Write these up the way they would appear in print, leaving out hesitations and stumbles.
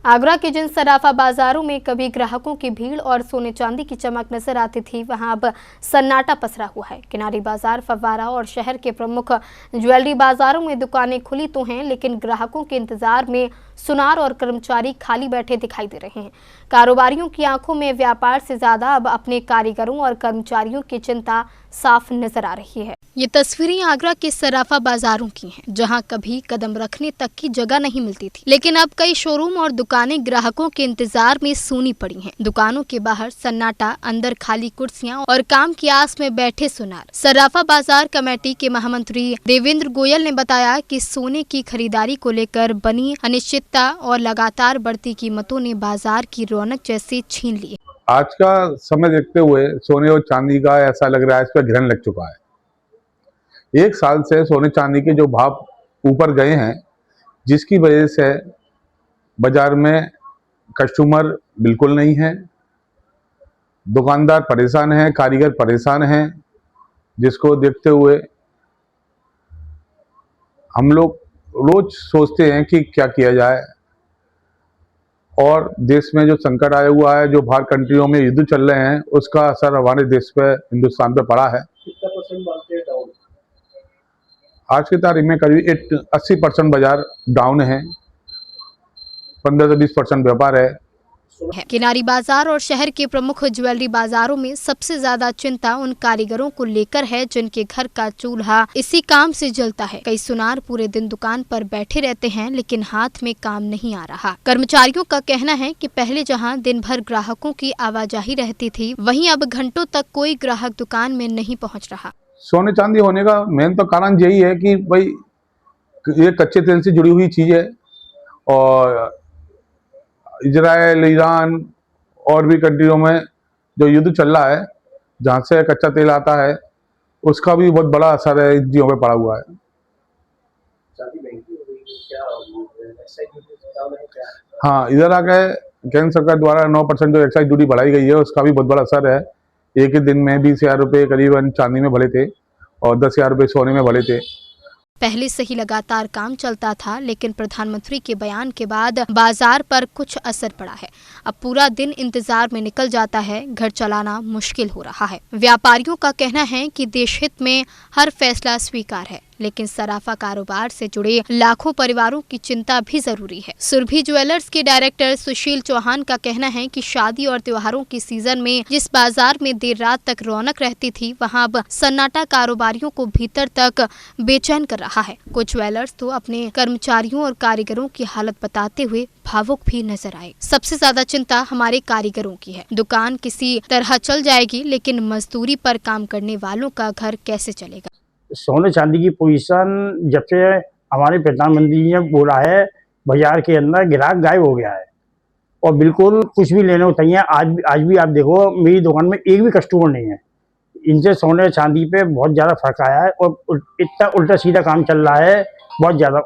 आगरा के जिन सराफा बाजारों में कभी ग्राहकों की भीड़ और सोने चांदी की चमक नजर आती थी, वहां अब सन्नाटा पसरा हुआ है। किनारी बाजार, फव्वारा और शहर के प्रमुख ज्वेलरी बाजारों में दुकानें खुली तो हैं, लेकिन ग्राहकों के इंतजार में सुनार और कर्मचारी खाली बैठे दिखाई दे रहे हैं। कारोबारियों की आंखों में व्यापार से ज्यादा अब अपने कारीगरों और कर्मचारियों की चिंता साफ नजर आ रही है। ये तस्वीरें आगरा के सराफा बाजारों की हैं, जहां कभी कदम रखने तक की जगह नहीं मिलती थी, लेकिन अब कई शोरूम और दुकानें ग्राहकों के इंतजार में सूनी पड़ी हैं। दुकानों के बाहर सन्नाटा, अंदर खाली कुर्सियां और काम की आस में बैठे सुनार। सराफा बाजार कमेटी के महामंत्री देवेंद्र गोयल ने बताया कि सोने की खरीदारी को लेकर बनी अनिश्चितता और लगातार बढ़ती कीमतों ने बाजार की रौनक जैसे छीन ली। आज का समय देखते हुए सोने और चांदी का ऐसा लग रहा है इस पर ग्रहण लग चुका है। एक साल से सोने चांदी के जो भाव ऊपर गए हैं, जिसकी वजह से बाजार में कस्टमर बिल्कुल नहीं है, दुकानदार परेशान हैं, कारीगर परेशान हैं, जिसको देखते हुए हम लोग रोज सोचते हैं कि क्या किया जाए। और देश में जो संकट आया हुआ है, जो बाहर कंट्रियों में युद्ध चल रहे हैं, उसका असर हमारे देश पे, हिंदुस्तान पे पड़ा है। कितना परसेंट मानते हैं डाउन? आज की तारीख में करीब 80% बाजार डाउन है, 15 से 20% व्यापार है। किनारी बाजार और शहर के प्रमुख ज्वेलरी बाजारों में सबसे ज्यादा चिंता उन कारीगरों को लेकर है जिनके घर का चूल्हा इसी काम से जलता है। कई सुनार पूरे दिन दुकान पर बैठे रहते हैं, लेकिन हाथ में काम नहीं आ रहा। कर्मचारियों का कहना है कि पहले जहां दिन भर ग्राहकों की आवाजाही रहती थी, वहीं अब घंटों तक कोई ग्राहक दुकान में नहीं पहुँच रहा। सोने चांदी होने का मेन तो कारण यही है कि भाई ये कच्चे तेल से जुड़ी हुई चीज है, और इजराइल, ईरान और भी कंट्रियों में जो युद्ध चल रहा है, जहाँ से कच्चा तेल आता है, उसका भी बहुत बड़ा असर है इन चीजों पे पड़ा हुआ है। चांदी महंगी हो गई है, क्या एक्साइज क्या? हाँ, इधर आके केंद्र सरकार द्वारा 9% जो एक्साइज ड्यूटी बढ़ाई गई है, उसका भी बहुत बड़ा असर है। एक ही दिन में 20,000 रुपये करीबन चांदी में भरे थे और 10,000 रुपये सोने में भरे थे। पहले से ही लगातार काम चलता था, लेकिन प्रधानमंत्री के बयान के बाद बाजार पर कुछ असर पड़ा है। अब पूरा दिन इंतजार में निकल जाता है, घर चलाना मुश्किल हो रहा है। व्यापारियों का कहना है कि देश हित में हर फैसला स्वीकार है, लेकिन सराफा कारोबार से जुड़े लाखों परिवारों की चिंता भी जरूरी है। सुरभि ज्वेलर्स के डायरेक्टर सुशील चौहान का कहना है कि शादी और त्योहारों की सीजन में जिस बाजार में देर रात तक रौनक रहती थी, वहां अब सन्नाटा कारोबारियों को भीतर तक बेचैन कर रहा है। कुछ ज्वेलर्स तो अपने कर्मचारियों और कारीगरों की हालत बताते हुए भावुक भी नजर आए। सबसे ज्यादा चिंता हमारे कारीगरों की है। दुकान किसी तरह चल जाएगी, लेकिन मजदूरी पर काम करने वालों का घर कैसे चलेगा। सोने चांदी की पोजीशन जब से हमारे प्रधानमंत्री जी ने बोला है, बाजार के अंदर ग्राहक गायब हो गया है और बिल्कुल कुछ भी लेने होता है। आज भी आप देखो, मेरी दुकान में एक भी कस्टमर नहीं है। इनसे सोने चांदी पे बहुत ज़्यादा फर्क आया है और इतना उल्टा सीधा काम चल रहा है बहुत ज़्यादा।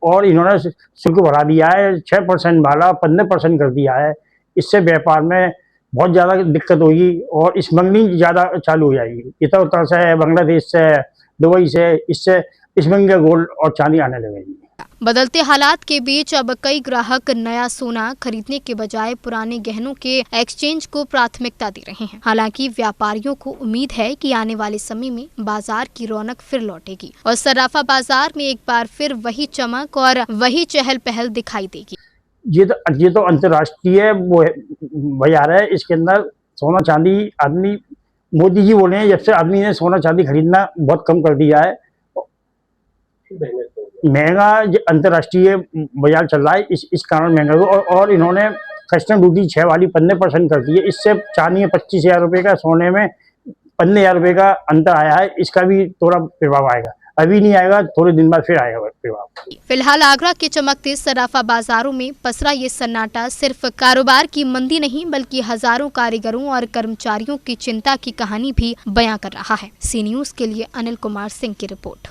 और इन्होंने शुल्क बढ़ा दिया है, 6% वाला 15% कर दिया है। इससे व्यापार में बहुत ज़्यादा दिक्कत होगी और स्मगलिंग ज़्यादा चालू हो जाएगी। इधर उधर से, बांग्लादेश से, दुबई से, इससे स्मगलिंग गोल्ड और चांदी आने लगेगी। बदलते हालात के बीच अब कई ग्राहक नया सोना खरीदने के बजाय पुराने गहनों के एक्सचेंज को प्राथमिकता दे रहे हैं। हालांकि व्यापारियों को उम्मीद है कि आने वाले समय में बाजार की रौनक फिर लौटेगी और सराफा बाजार में एक बार फिर वही चमक और वही चहल पहल दिखाई देगी। ये तो अंतर्राष्ट्रीय वो बाजार है। इसके अंदर सोना चांदी आदमी, मोदी जी बोले हैं, जब से आदमी ने सोना चांदी खरीदना बहुत कम कर दिया है। महंगा अंतर्राष्ट्रीय बाजार चल रहा है, इस कारण महंगा हुआ। और इन्होंने कस्टम ड्यूटी 6 वाली 15% कर दी है। इससे चांदी में 25,000 रुपये का, सोने में 15,000 रुपये का अंतर आया है। इसका भी थोड़ा प्रभाव आएगा, अभी नहीं आएगा, थोड़े दिन बाद फिर आएगा प्रभाव। फिलहाल आगरा के चमकते सराफा बाजारों में पसरा ये सन्नाटा सिर्फ कारोबार की मंदी नहीं, बल्कि हजारों कारीगरों और कर्मचारियों की चिंता की कहानी भी बयां कर रहा है। सी न्यूज़ के लिए अनिल कुमार सिंह की रिपोर्ट।